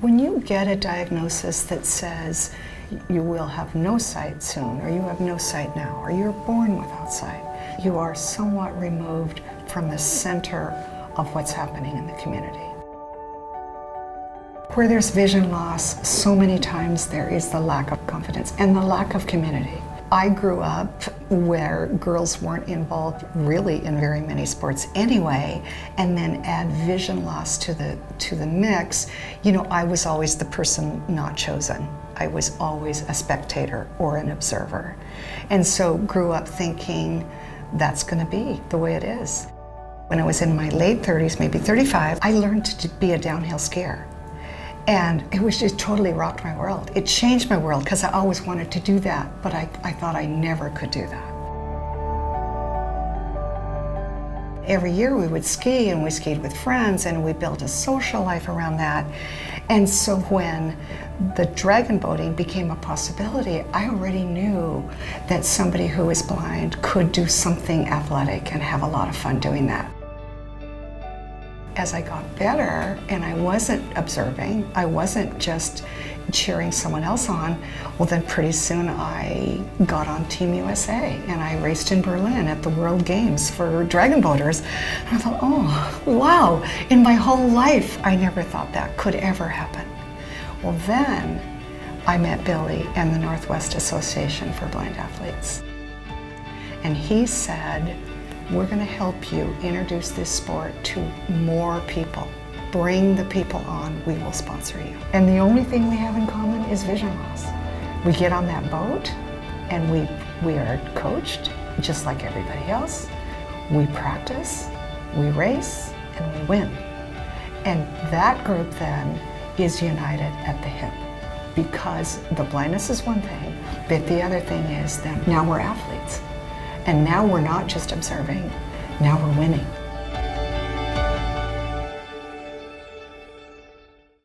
When you get a diagnosis that says you will have no sight soon, or you have no sight now, or you're born without sight, you are somewhat removed from the center of what's happening in the community. Where there's vision loss, so many times there is the lack of confidence and the lack of community. I grew up where girls weren't involved really in very many sports anyway, and then add vision loss to the mix. You know, I was always the person not chosen. I was always a spectator or an observer. And so grew up thinking that's gonna be the way it is. When I was in my late 30s, maybe 35, I learned to be a downhill skier. And it was just totally rocked my world. It changed my world because I always wanted to do that, but I thought I never could do that. Every year we would ski, and we skied with friends, and we built a social life around that. And so when the dragon boating became a possibility, I already knew that somebody who is blind could do something athletic and have a lot of fun doing that. As I got better and I wasn't observing, I wasn't just cheering someone else on, well then pretty soon I got on Team USA and I raced in Berlin at the World Games for dragon boaters. And I thought, oh, wow, in my whole life I never thought that could ever happen. Well then I met Billy and the Northwest Association for Blind Athletes. And he said, we're going to help you introduce this sport to more people. Bring the people on, we will sponsor you. And the only thing we have in common is vision loss. We get on that boat and we are coached just like everybody else. We practice, we race, and we win. And that group then is united at the hip, because the blindness is one thing, but the other thing is that now we're athletes. And now we're not just observing, now we're winning.